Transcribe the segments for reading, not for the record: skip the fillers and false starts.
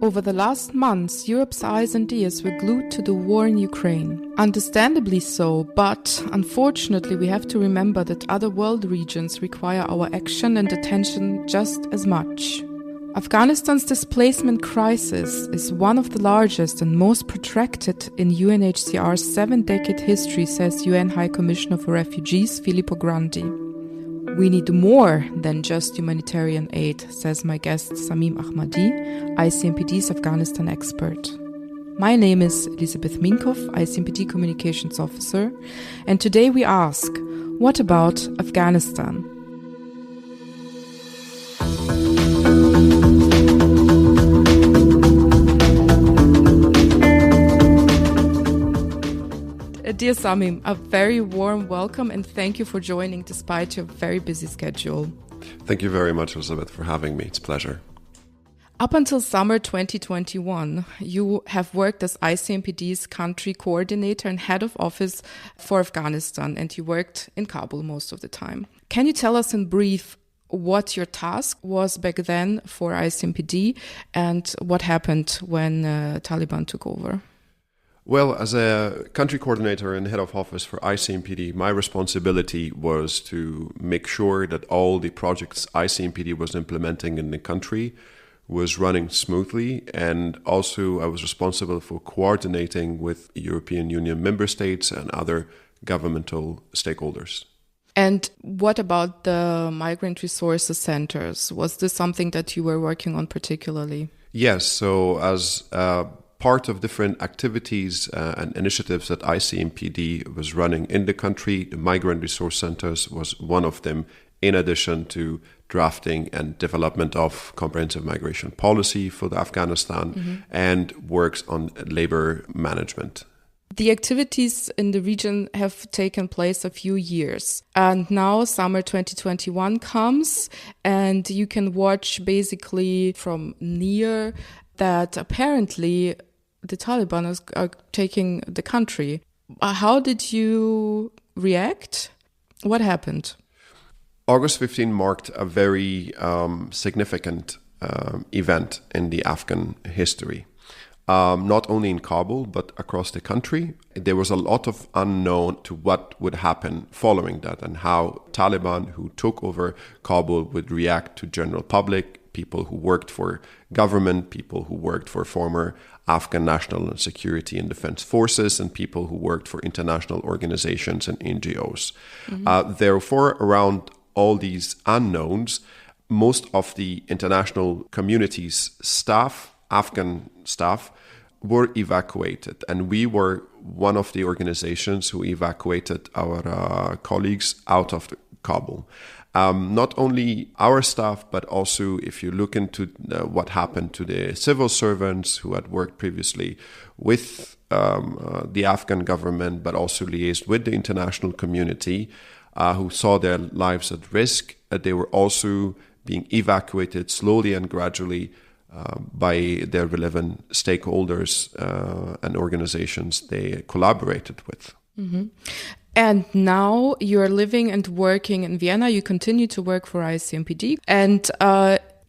Over the last months, Europe's eyes and ears were glued to the war in Ukraine. Understandably so, but unfortunately we have to remember that other world regions require our action and attention just as much. Afghanistan's displacement crisis is one of the largest and most protracted in UNHCR's 7-decade history, says UN High Commissioner for Refugees Filippo Grandi. We need more than just humanitarian aid, says my guest Samim Ahmadi, ICMPD's Afghanistan expert. My name is Elisabeth Minkoff, ICMPD Communications Officer, and today we ask, what about Afghanistan? Dear Samim, a very warm welcome and thank you for joining despite your very busy schedule. Thank you very much, Elizabeth, for having me. It's a pleasure. Up until summer 2021, you have worked as ICMPD's Country Coordinator and Head of Office for Afghanistan, and you worked in Kabul most of the time. Can you tell us in brief what your task was back then for ICMPD and what happened when Taliban took over? Well, as a country coordinator and head of office for ICMPD, my responsibility was to make sure that all the projects ICMPD was implementing in the country was running smoothly. And also I was responsible for coordinating with European Union member states and other governmental stakeholders. And what about the migrant resources centers? Was this something that you were working on particularly? Yes, so as part of different activities and initiatives that ICMPD was running in the country, the Migrant Resource Centers was one of them, in addition to drafting and development of comprehensive migration policy for Afghanistan and works on labor management. The activities in the region have taken place a few years, and now summer 2021 comes and you can watch basically from near that apparently the Taliban are taking the country. How did you react? What happened? August 15 marked a very significant event in the Afghan history. Not only in Kabul, but across the country. There was a lot of unknown to what would happen following that and how Taliban, who took over Kabul, would react to general public, people who worked for government, people who worked for former Afghan national security and defense forces, and people who worked for international organizations and NGOs. Therefore, around all these unknowns, most of the international community's staff, Afghan staff, were evacuated. And we were one of the organizations who evacuated our colleagues out of Kabul. Not only our staff, but also if you look into what happened to the civil servants who had worked previously with the Afghan government, but also liaised with the international community, who saw their lives at risk, they were also being evacuated slowly and gradually by their relevant stakeholders and organizations they collaborated with. And now you're living and working in Vienna. You continue to work for ICMPD. And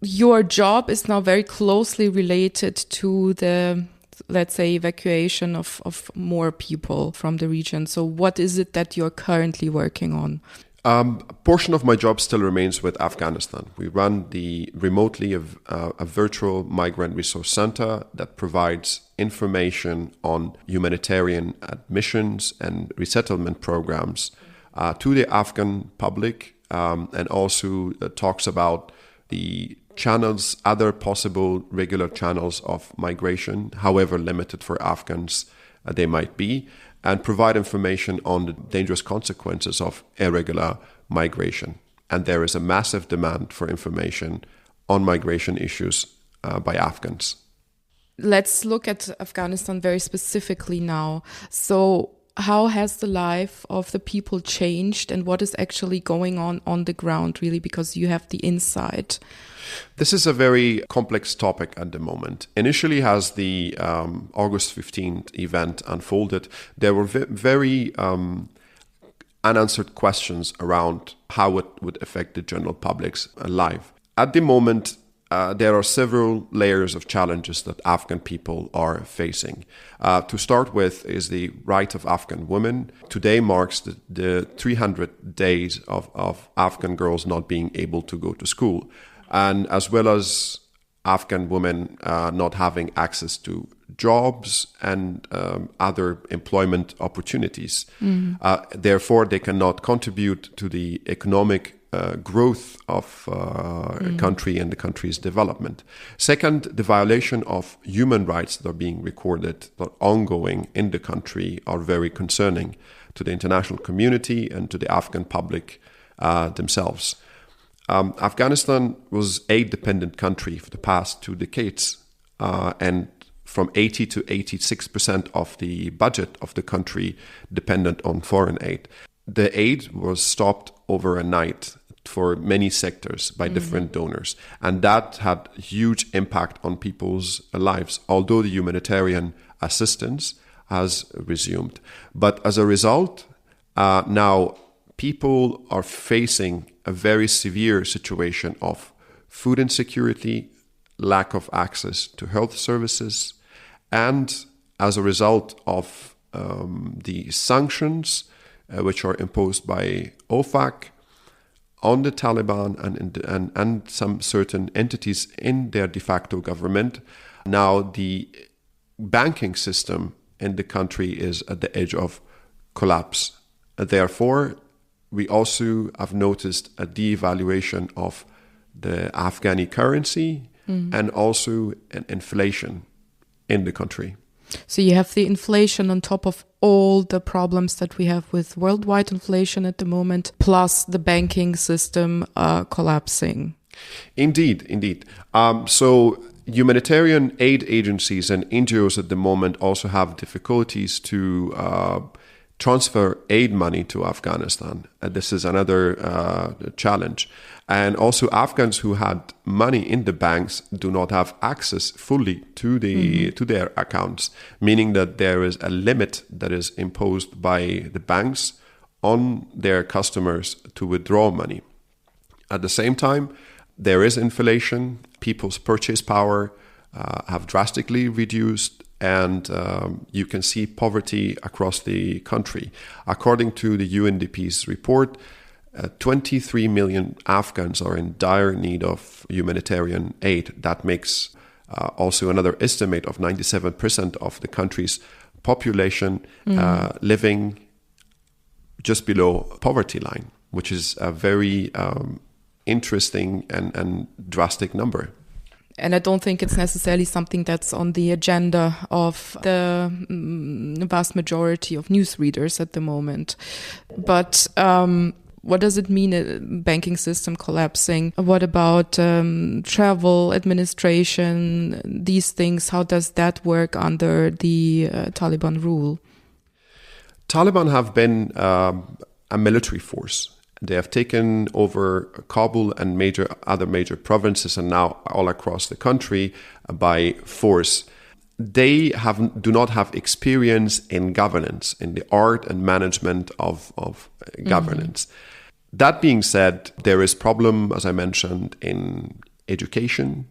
your job is now very closely related to the, let's say, evacuation of more people from the region. So what is it that you're currently working on? A portion of my job still remains with Afghanistan. We run remotely a virtual migrant resource center that provides information on humanitarian admissions and resettlement programs to the Afghan public, and also talks about the channels, other possible regular channels of migration, however limited for Afghans they might be, and provide information on the dangerous consequences of irregular migration. And there is a massive demand for information on migration issues by Afghans. Let's look at Afghanistan very specifically now. So how has the life of the people changed and what is actually going on the ground, really, because you have the insight? This is a very complex topic at the moment. Initially, as the August 15th event unfolded, there were very unanswered questions around how it would affect the general public's life. At the moment, there are several layers of challenges that Afghan people are facing. To start with is the right of Afghan women. Today marks the 300 days of Afghan girls not being able to go to school, and as well as Afghan women not having access to jobs and other employment opportunities. Therefore, they cannot contribute to the economic growth of a country and the country's development. Second, the violation of human rights that are being recorded, that are ongoing in the country, are very concerning to the international community and to the Afghan public themselves. Afghanistan was a dependent country for the past 2 decades, and from 80 to 86% of the budget of the country dependent on foreign aid. The aid was stopped overnight for many sectors by different donors, and that had huge impact on people's lives, although the humanitarian assistance has resumed. But as a result, now people are facing a very severe situation of food insecurity, lack of access to health services, and as a result of the sanctions which are imposed by OFAC on the Taliban and some certain entities in their de facto government, now the banking system in the country is at the edge of collapse. Therefore, we also have noticed a devaluation of the Afghani currency and also an inflation in the country. So you have the inflation on top of all the problems that we have with worldwide inflation at the moment, plus the banking system collapsing. Indeed. So humanitarian aid agencies and NGOs at the moment also have difficulties to transfer aid money to Afghanistan. This is another challenge. And also Afghans who had money in the banks do not have access fully to their accounts, meaning that there is a limit that is imposed by the banks on their customers to withdraw money. At the same time, there is inflation, people's purchase power have drastically reduced, and you can see poverty across the country. According to the UNDP's report, 23 million Afghans are in dire need of humanitarian aid. That makes also another estimate of 97% of the country's population living just below poverty line, which is a very interesting and drastic number. And I don't think it's necessarily something that's on the agenda of the vast majority of newsreaders at the moment. But what does it mean, a banking system collapsing? What about travel, administration, these things? How does that work under the Taliban rule? Taliban have been a military force. They have taken over Kabul and other major provinces and now all across the country by force. They do not have experience in governance, in the art and management of governance. That being said, there is problem, as I mentioned, in education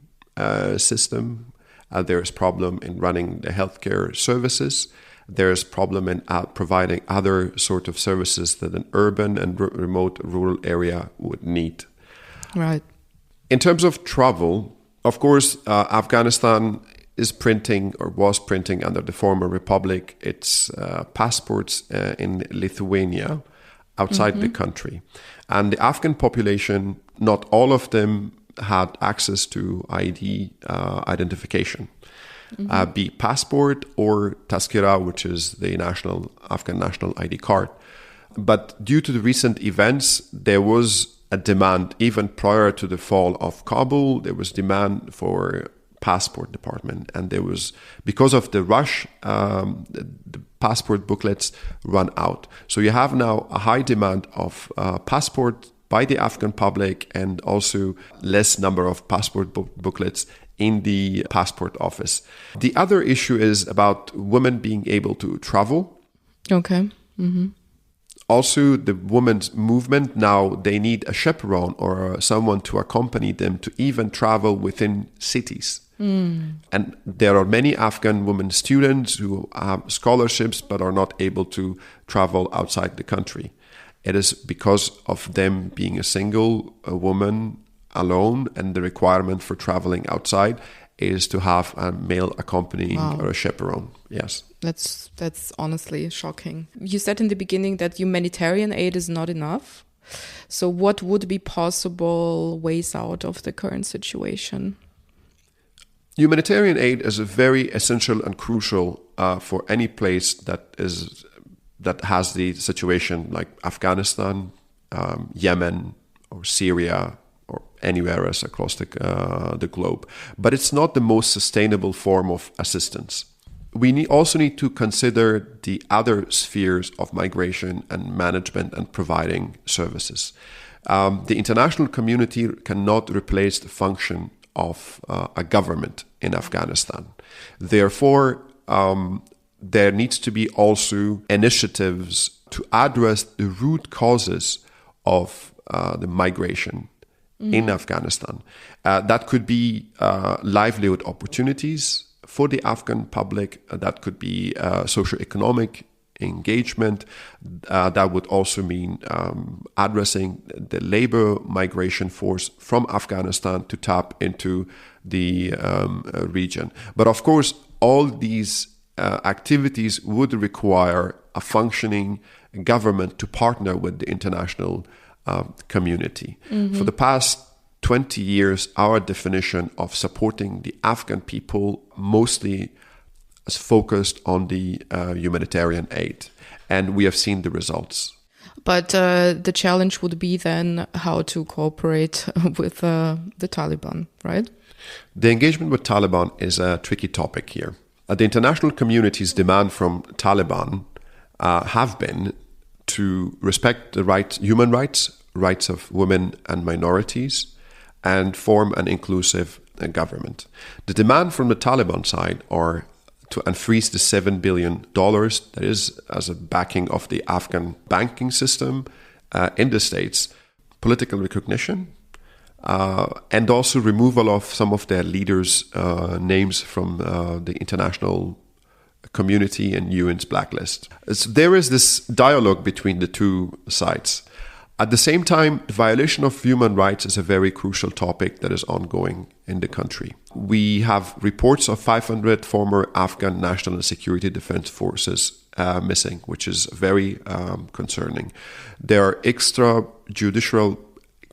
system. There is problem in running the healthcare services. There is problem in providing other sort of services that an urban and remote rural area would need. Right. In terms of travel, of course, Afghanistan is printing or was printing under the former republic its passports in Lithuania outside the country. And the Afghan population, not all of them had access to ID identification. Be passport or tazkira, which is the Afghan national ID card. But due to the recent events, there was a demand, even prior to the fall of Kabul, there was demand for passport department. And there was, because of the rush, the passport booklets run out. So you have now a high demand of passport by the Afghan public and also less number of passport booklets in the passport office. The other issue is about women being able to travel. Okay. Also, the women's movement, now they need a chaperone or someone to accompany them to even travel within cities. And there are many Afghan women students who have scholarships but are not able to travel outside the country. It is because of them being a woman alone, and the requirement for traveling outside is to have a male accompanying or a chaperone. Yes. That's honestly shocking. You said in the beginning that humanitarian aid is not enough. So what would be possible ways out of the current situation? Humanitarian aid is a very essential and crucial for any place that has the situation like Afghanistan, Yemen, or Syria, or anywhere else across the globe. But it's not the most sustainable form of assistance. We also need to consider the other spheres of migration and management and providing services. The international community cannot replace the function of a government in Afghanistan. Therefore, there needs to be also initiatives to address the root causes of the migration in Afghanistan. That could be livelihood opportunities for the Afghan public. That could be socioeconomic engagement. That would also mean addressing the labor migration force from Afghanistan to tap into the region. But of course, all these activities would require a functioning government to partner with the international community. For the past 20 years, our definition of supporting the Afghan people mostly is focused on the humanitarian aid, and we have seen the results. But the challenge would be then how to cooperate with the Taliban, right? The engagement with Taliban is a tricky topic here. The international community's demand from Taliban have been to respect the human rights of women and minorities, and form an inclusive government. The demand from the Taliban side are to unfreeze the $7 billion that is as a backing of the Afghan banking system in the States, political recognition, and also removal of some of their leaders' names from the international community and UN's blacklist. So there is this dialogue between the two sides. At the same time, the violation of human rights is a very crucial topic that is ongoing in the country. We have reports of 500 former Afghan National Security Defense Forces missing, which is very concerning. There are extrajudicial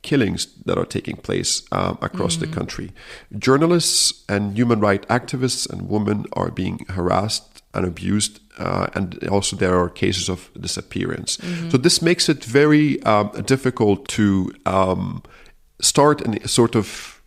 killings that are taking place across the country. Journalists and human rights activists and women are being harassed and abused, and also there are cases of disappearance. So this makes it very difficult to start a sort of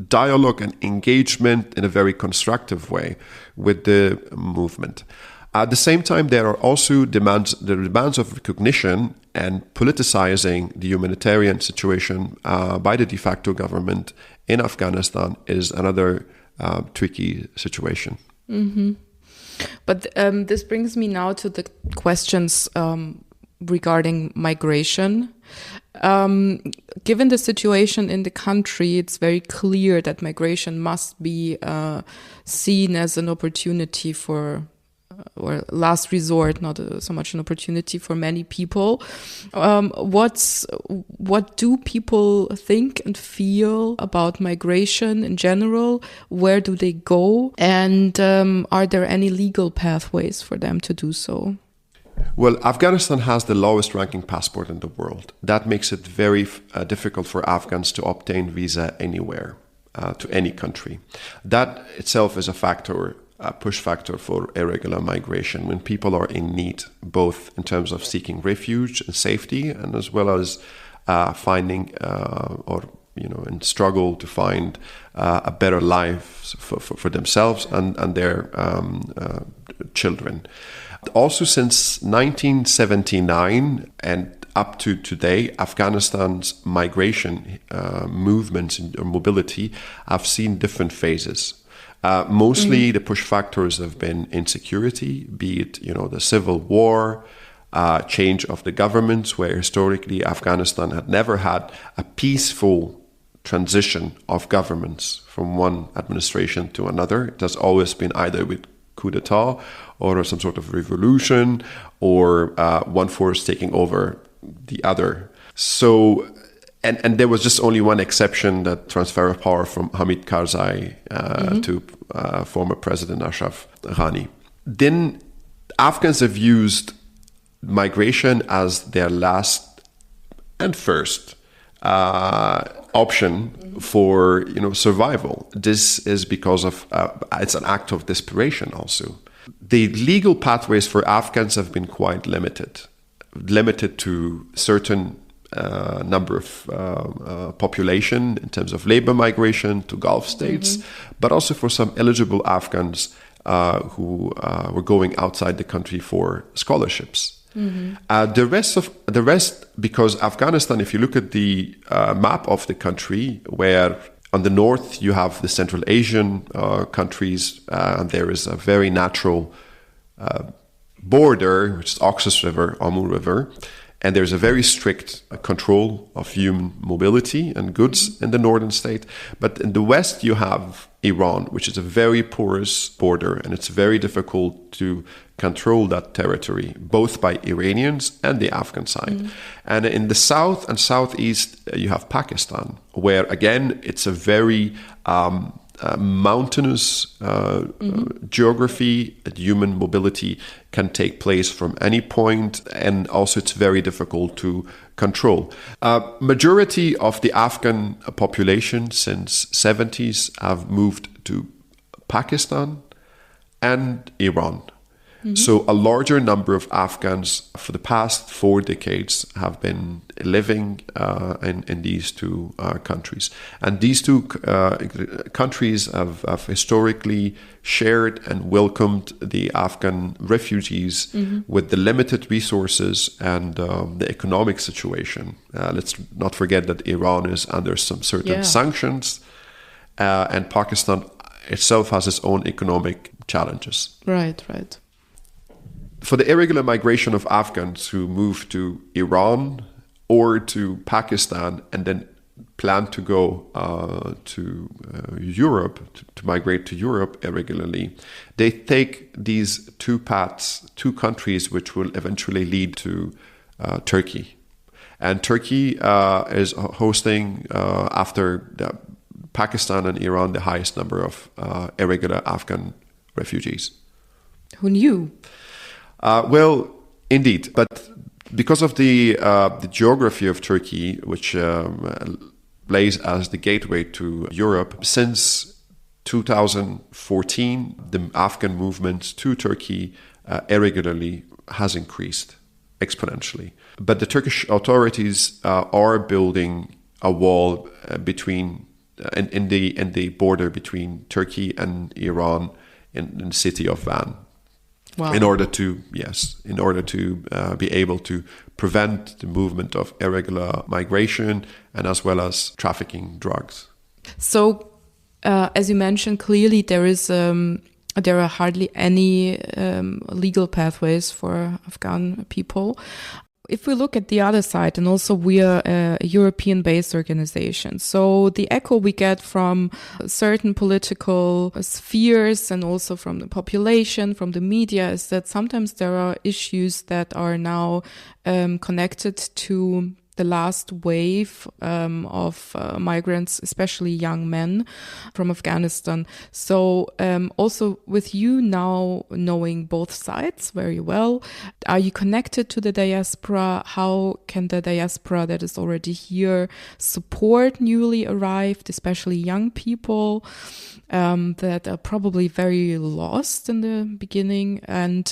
dialogue and engagement in a very constructive way with the movement. At the same time, there are also demands of recognition and politicizing the humanitarian situation by the de facto government in Afghanistan is another tricky situation. But this brings me now to the questions regarding migration. Given the situation in the country, it's very clear that migration must be seen as an opportunity for, or last resort, not so much an opportunity for many people. What do people think and feel about migration in general? Where do they go? And are there any legal pathways for them to do so? Well, Afghanistan has the lowest ranking passport in the world. That makes it very difficult for Afghans to obtain visa anywhere, to any country. That itself is a push factor for irregular migration when people are in need, both in terms of seeking refuge and safety, and as well as finding and struggle to find a better life for themselves and their children. Also, since 1979 and up to today, Afghanistan's migration movements and mobility have seen different phases. Mostly the push factors have been insecurity, be it the civil war, change of the governments, where historically Afghanistan had never had a peaceful transition of governments from one administration to another. It has always been either with coup d'etat or some sort of revolution, or one force taking over the other. So, and there was just only one exception, that transfer of power from Hamid Karzai to former President Ashraf Ghani. Then Afghans have used migration as their last and first option for survival. This is because of it's an act of desperation also. The legal pathways for Afghans have been quite limited to certain number of population in terms of labor migration to Gulf states, but also for some eligible Afghans who were going outside the country for scholarships. The rest, because Afghanistan, if you look at the map of the country, where on the north you have the Central Asian countries, and there is a very natural border, which is Oxus River, Amur River, and there's a very strict control of human mobility and goods in the northern state. But in the west you have Iran, which is a very porous border, and it's very difficult to control that territory, both by Iranians and the Afghan side. And in the south and southeast, you have Pakistan, where again, it's a very mountainous geography. Human mobility can take place from any point, and also it's very difficult to control. Majority of the Afghan population since 70s have moved to Pakistan and Iran. So a larger number of Afghans for the past 4 decades have been living in these two countries. And these two countries have historically shared and welcomed the Afghan refugees with the limited resources and the economic situation. Let's not forget that Iran is under some certain sanctions, and Pakistan itself has its own economic challenges. Right. For the irregular migration of Afghans who move to Iran or to Pakistan and then plan to go to Europe, to migrate to Europe irregularly, they take these two paths, two countries, which will eventually lead to Turkey. And Turkey is hosting, after Pakistan and Iran, the highest number of irregular Afghan refugees. Who knew? Well, indeed, but because of the geography of Turkey, which lays as the gateway to Europe, since 2014, the Afghan movement to Turkey irregularly has increased exponentially. But the Turkish authorities are building a wall between in the border between Turkey and Iran in the city of Van. Wow. In order to be able to prevent the movement of irregular migration and as well as trafficking drugs. So, as you mentioned, clearly there are hardly any legal pathways for Afghan people. If we look at the other side, and also we are a European-based organization, so the echo we get from certain political spheres and also from the population, from the media, is that sometimes there are issues that are now connected to the last wave of migrants, especially young men from Afghanistan. So also with you now knowing both sides very well, are you connected to the diaspora? How can the diaspora that is already here support newly arrived, especially young people that are probably very lost in the beginning? And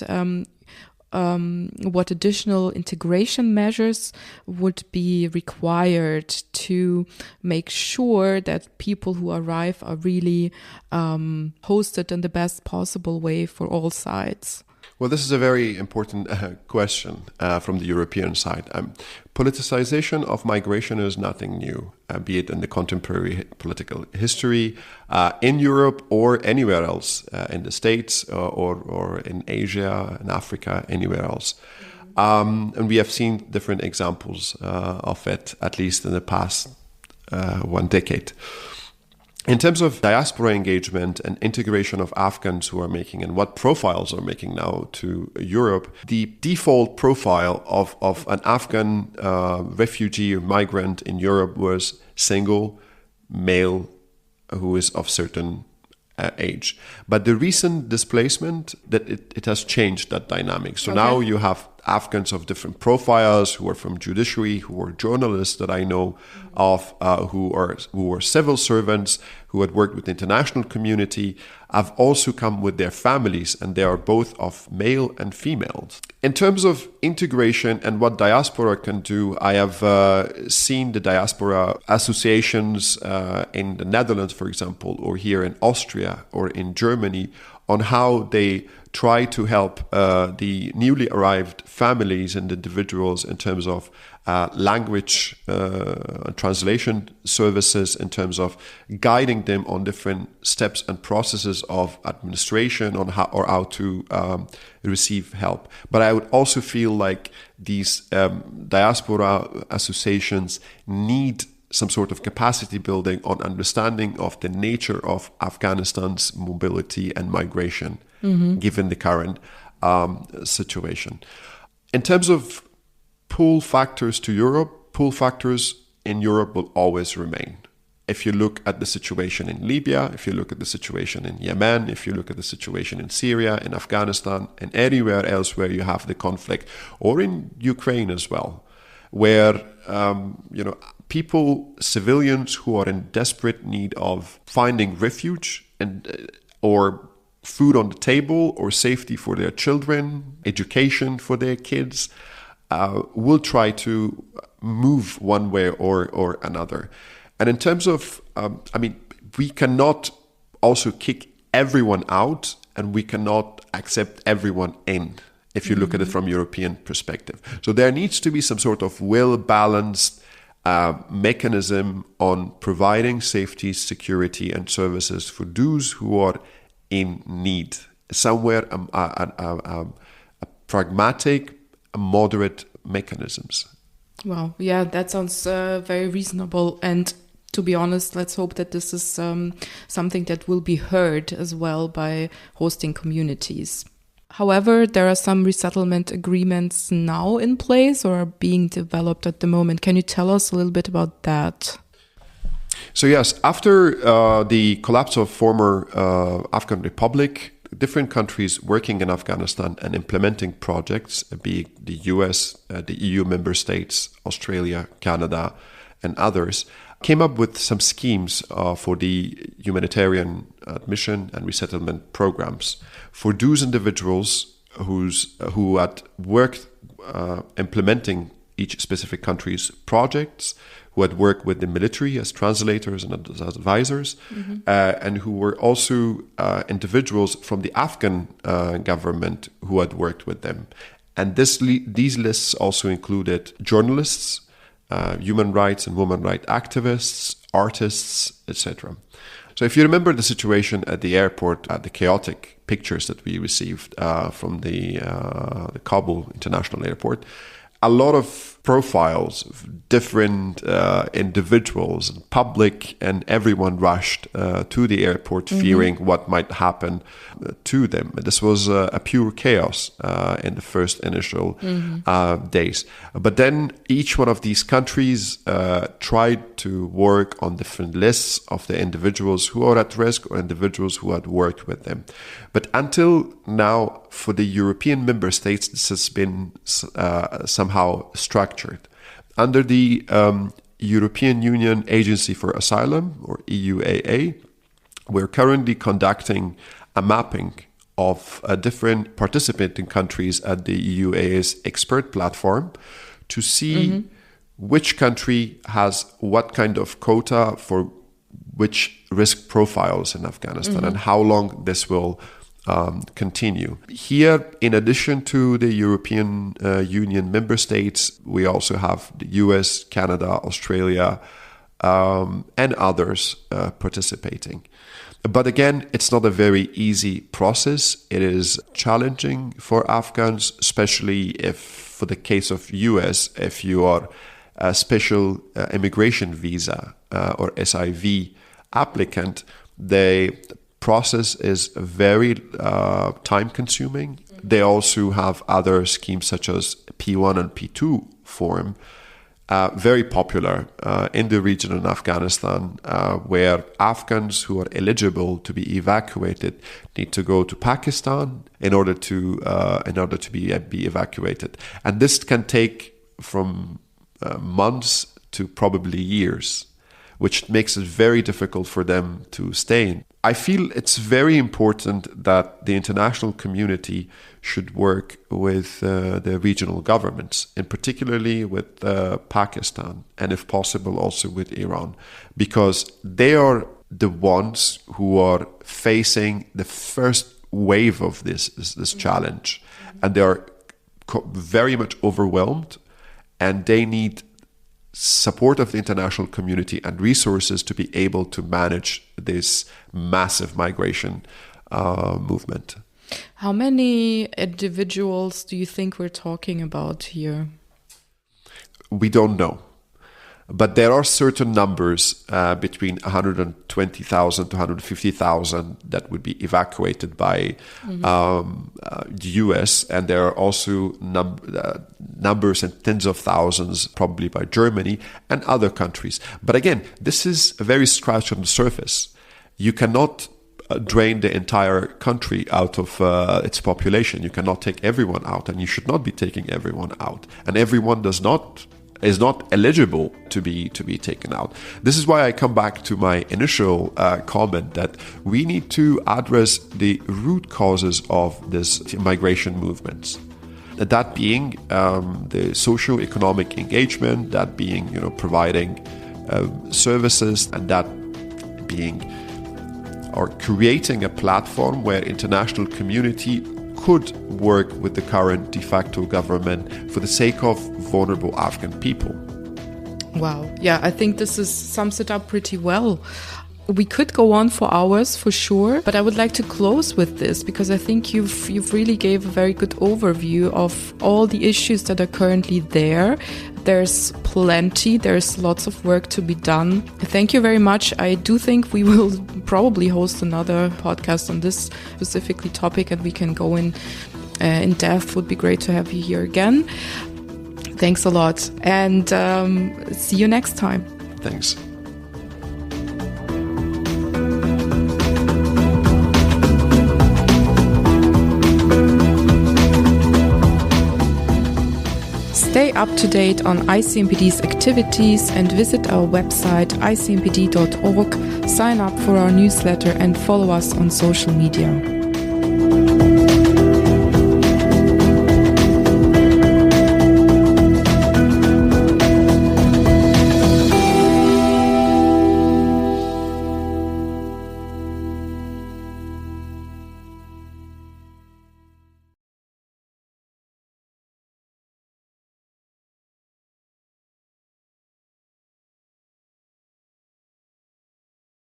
what additional integration measures would be required to make sure that people who arrive are really hosted in the best possible way for all sides? Well, this is a very important question from the European side. Politicization of migration is nothing new, be it in the contemporary political history in Europe or anywhere else, in the States or in Asia, in Africa, anywhere else. And we have seen different examples of it, at least in the past 1 decade. In terms of diaspora engagement and integration of Afghans who are making and what profiles are making now to Europe, the default profile of an Afghan refugee or migrant in Europe was single, male, who is of certain age. But the recent displacement, that it has changed that dynamic. So now you have Afghans of different profiles who are from judiciary, who are journalists that I know of, who are civil servants, who had worked with the international community, have also come with their families, and they are both of male and females. In terms of integration and what diaspora can do, I have seen the diaspora associations in the Netherlands, for example, or here in Austria or in Germany, on how they try to help the newly arrived families and individuals in terms of language translation services, in terms of guiding them on different steps and processes of administration on how to receive help. But I would also feel like these diaspora associations need some sort of capacity building on understanding of the nature of Afghanistan's mobility and migration, given the current situation. In terms of pull factors to Europe, pull factors in Europe will always remain. If you look at the situation in Libya, if you look at the situation in Yemen, if you look at the situation in Syria, in Afghanistan, and anywhere else where you have the conflict, or in Ukraine as well, where people, civilians who are in desperate need of finding refuge and or food on the table or safety for their children, education for their kids, will try to move one way or another. And in terms of, we cannot also kick everyone out, and we cannot accept everyone in, if you look at it from European perspective. So there needs to be some sort of well-balanced mechanism on providing safety, security, and services for those who are in need. Somewhere a pragmatic, moderate mechanisms. Wow, yeah, that sounds very reasonable. And to be honest, let's hope that this is something that will be heard as well by hosting communities. However, there are some resettlement agreements now in place or are being developed at the moment. Can you tell us a little bit about that? So yes, after the collapse of former Afghan Republic, different countries working in Afghanistan and implementing projects, be it the US, the EU member states, Australia, Canada, and others, came up with some schemes for the humanitarian admission and resettlement programs for those individuals who had worked implementing each specific country's projects, who had worked with the military as translators and as advisors, and who were also individuals from the Afghan government who had worked with them. And these lists also included journalists, human rights and women rights activists, artists, etc. So if you remember the situation at the airport, the chaotic pictures that we received from the Kabul International Airport, a lot of profiles of different individuals, public, and everyone rushed to the airport fearing what might happen to them. This was a pure chaos in the first initial days. But then each one of these countries tried to work on different lists of the individuals who are at risk or individuals who had worked with them. But until now, for the European member states, this has been somehow structured. Under the European Union Agency for Asylum, or EUAA, we're currently conducting a mapping of different participating countries at the EUAA's expert platform to see which country has what kind of quota for which risk profiles in Afghanistan and how long this will continue. Here, in addition to the European Union member states, we also have the US, Canada, Australia, and others participating. But again, it's not a very easy process. It is challenging for Afghans, especially if, for the case of US, if you are a special immigration visa or SIV applicant, the process is very time-consuming. They also have other schemes such as P1 and P2 form, very popular in the region in Afghanistan, where Afghans who are eligible to be evacuated need to go to Pakistan in order to be evacuated, and this can take from months to probably years, which makes it very difficult for them to stay in. I feel it's very important that the international community should work with the regional governments, and particularly with Pakistan, and if possible also with Iran, because they are the ones who are facing the first wave of this challenge, and they are very much overwhelmed, and they need support of the international community and resources to be able to manage this massive migration movement. How many individuals do you think we're talking about here? We don't know. But there are certain numbers between 120,000 to 150,000 that would be evacuated by the US, and there are also numbers in tens of thousands probably by Germany and other countries. But again, this is a very scratch on the surface. You cannot drain the entire country out of its population. You cannot take everyone out, and you should not be taking everyone out. And everyone is not eligible to be taken out. This is why I come back to my initial comment that we need to address the root causes of this migration movements. That being the socio-economic engagement, that being providing services, and that being or creating a platform where international community could work with the current de facto government for the sake of vulnerable Afghan people. Wow. Yeah, I think this sums it up pretty well. We could go on for hours for sure, but I would like to close with this because I think you've really gave a very good overview of all the issues that are currently there. There's plenty. There's lots of work to be done. Thank you very much. I do think we will probably host another podcast on this specifically topic, and we can go in depth. Would be great to have you here again. Thanks a lot, and see you next time. Thanks. Stay up to date on ICMPD's activities and visit our website icmpd.org, sign up for our newsletter and follow us on social media.